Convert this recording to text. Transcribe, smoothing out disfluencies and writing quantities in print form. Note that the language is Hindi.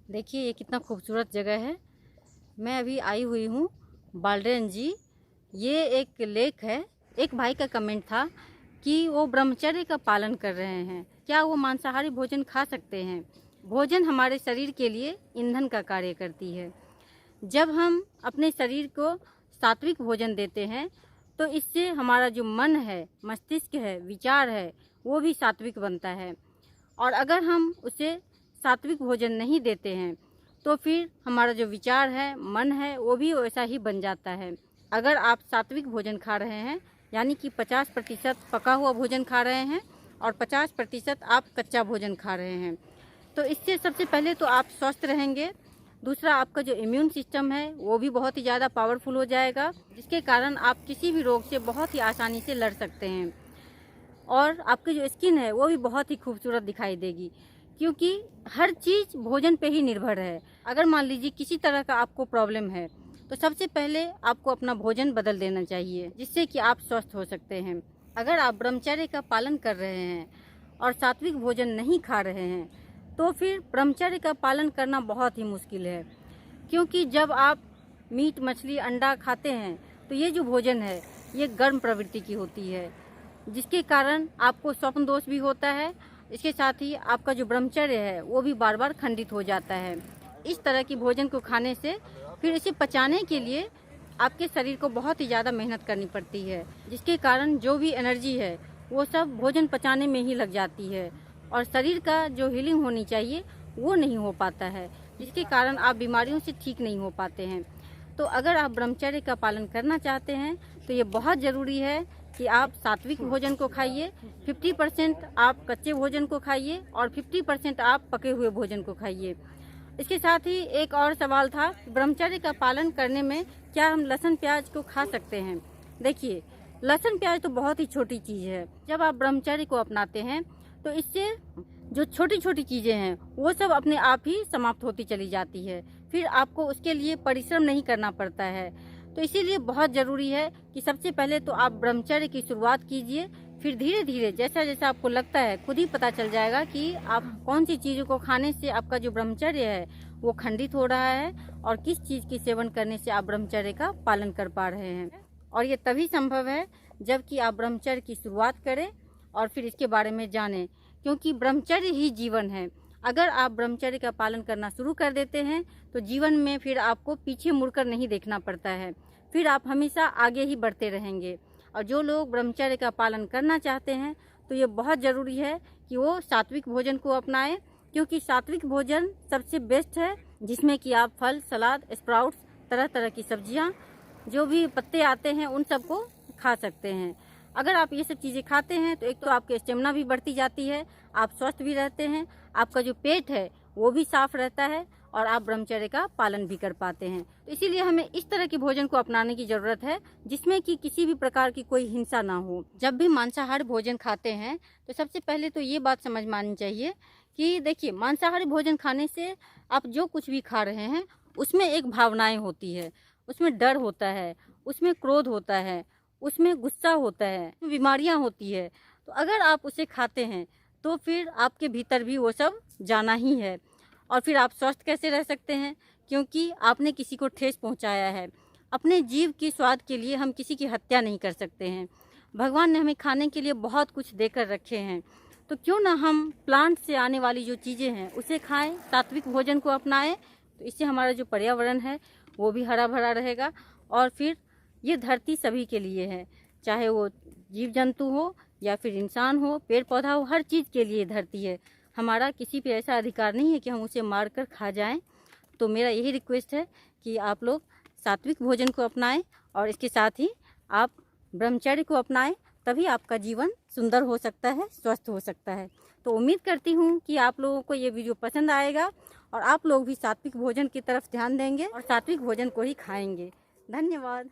देखिए ये कितना खूबसूरत जगह है। मैं अभी आई हुई हूँ बालरेन जी। ये एक लेक है। एक भाई का कमेंट था कि वो ब्रह्मचर्य का पालन कर रहे हैं, क्या वो मांसाहारी भोजन खा सकते हैं। भोजन हमारे शरीर के लिए ईंधन का कार्य करती है। जब हम अपने शरीर को सात्विक भोजन देते हैं तो इससे हमारा जो मन है, मस्तिष्क है, विचार है, वो भी सात्विक बनता है। और अगर हम उसे सात्विक भोजन नहीं देते हैं तो फिर हमारा जो विचार है, मन है, वो भी वैसा ही बन जाता है। अगर आप सात्विक भोजन खा रहे हैं यानी कि 50% पका हुआ भोजन खा रहे हैं और 50% आप कच्चा भोजन खा रहे हैं, तो इससे सबसे पहले तो आप स्वस्थ रहेंगे। दूसरा, आपका जो इम्यून सिस्टम है वो भी बहुत ही ज़्यादा पावरफुल हो जाएगा, जिसके कारण आप किसी भी रोग से बहुत ही आसानी से लड़ सकते हैं। और आपकी जो स्किन है वो भी बहुत ही खूबसूरत दिखाई देगी, क्योंकि हर चीज़ भोजन पे ही निर्भर है। अगर मान लीजिए किसी तरह का आपको प्रॉब्लम है तो सबसे पहले आपको अपना भोजन बदल देना चाहिए, जिससे कि आप स्वस्थ हो सकते हैं। अगर आप ब्रह्मचर्य का पालन कर रहे हैं और सात्विक भोजन नहीं खा रहे हैं तो फिर ब्रह्मचर्य का पालन करना बहुत ही मुश्किल है, क्योंकि जब आप मीट, मछली, अंडा खाते हैं तो ये जो भोजन है ये गर्म प्रवृत्ति की होती है, जिसके कारण आपको स्वप्न दोष भी होता है। इसके साथ ही आपका जो ब्रह्मचर्य है वो भी बार बार खंडित हो जाता है। इस तरह की भोजन को खाने से फिर इसे पचाने के लिए आपके शरीर को बहुत ही ज़्यादा मेहनत करनी पड़ती है, जिसके कारण जो भी एनर्जी है वो सब भोजन पचाने में ही लग जाती है और शरीर का जो हीलिंग होनी चाहिए वो नहीं हो पाता है, जिसके कारण आप बीमारियों से ठीक नहीं हो पाते हैं। तो अगर आप ब्रह्मचर्य का पालन करना चाहते हैं तो ये बहुत ज़रूरी है कि आप सात्विक भोजन को खाइए, 50% आप कच्चे भोजन को खाइए और 50% आप पके हुए भोजन को खाइए। इसके साथ ही एक और सवाल था, ब्रह्मचर्य का पालन करने में क्या हम लहसुन प्याज को खा सकते हैं। देखिए, लहसुन प्याज तो बहुत ही छोटी चीज़ है। जब आप ब्रह्मचर्य को अपनाते हैं तो इससे जो छोटी छोटी चीज़ें हैं वो सब अपने आप ही समाप्त होती चली जाती है, फिर आपको उसके लिए परिश्रम नहीं करना पड़ता है। तो इसीलिए बहुत ज़रूरी है कि सबसे पहले तो आप ब्रह्मचर्य की शुरुआत कीजिए, फिर धीरे धीरे जैसा जैसा आपको लगता है खुद ही पता चल जाएगा कि आप कौन सी चीज़ों को खाने से आपका जो ब्रह्मचर्य है वो खंडित हो रहा है और किस चीज़ की सेवन करने से आप ब्रह्मचर्य का पालन कर पा रहे हैं। और ये तभी संभव है जबकि आप ब्रह्मचर्य की शुरुआत करें और फिर इसके बारे में जानें, क्योंकि ब्रह्मचर्य ही जीवन है। अगर आप ब्रह्मचर्य का पालन करना शुरू कर देते हैं तो जीवन में फिर आपको पीछे मुड़कर नहीं देखना पड़ता है, फिर आप हमेशा आगे ही बढ़ते रहेंगे। और जो लोग ब्रह्मचर्य का पालन करना चाहते हैं तो ये बहुत ज़रूरी है कि वो सात्विक भोजन को अपनाएं, क्योंकि सात्विक भोजन सबसे बेस्ट है, जिसमें कि आप फल, सलाद, स्प्राउट्स, तरह तरह की सब्जियां, जो भी पत्ते आते हैं उन सबको खा सकते हैं। अगर आप ये सब चीज़ें खाते हैं तो एक तो आपकी स्टेमिना भी बढ़ती जाती है, आप स्वस्थ भी रहते हैं, आपका जो पेट है वो भी साफ रहता है और आप ब्रह्मचर्य का पालन भी कर पाते हैं। तो इसीलिए हमें इस तरह के भोजन को अपनाने की ज़रूरत है जिसमें कि किसी भी प्रकार की कोई हिंसा ना हो। जब भी मांसाहारी भोजन खाते हैं तो सबसे पहले तो ये बात समझ में आनी चाहिए कि देखिए, मांसाहारी भोजन खाने से आप जो कुछ भी खा रहे हैं उसमें एक भावनाएँ होती है, उसमें डर होता है, उसमें क्रोध होता है, उसमें गुस्सा होता है, बीमारियां होती है। तो अगर आप उसे खाते हैं तो फिर आपके भीतर भी वो सब जाना ही है और फिर आप स्वस्थ कैसे रह सकते हैं, क्योंकि आपने किसी को ठेस पहुंचाया है। अपने जीव की स्वाद के लिए हम किसी की हत्या नहीं कर सकते हैं। भगवान ने हमें खाने के लिए बहुत कुछ देकर रखे हैं, तो क्यों ना हम प्लांट से आने वाली जो चीज़ें हैं उसे खाएं, सात्विक भोजन को अपनाएं। तो इससे हमारा जो पर्यावरण है वो भी हरा भरा रहेगा और फिर ये धरती सभी के लिए है, चाहे वो जीव जंतु हो या फिर इंसान हो, पेड़ पौधा हो, हर चीज़ के लिए धरती है। हमारा किसी पे ऐसा अधिकार नहीं है कि हम उसे मार कर खा जाएं। तो मेरा यही रिक्वेस्ट है कि आप लोग सात्विक भोजन को अपनाएं और इसके साथ ही आप ब्रह्मचर्य को अपनाएं, तभी आपका जीवन सुंदर हो सकता है, स्वस्थ हो सकता है। तो उम्मीद करती हूँ कि आप लोगों को ये वीडियो पसंद आएगा और आप लोग भी सात्विक भोजन की तरफ ध्यान देंगे और सात्विक भोजन को ही खाएंगे। धन्यवाद।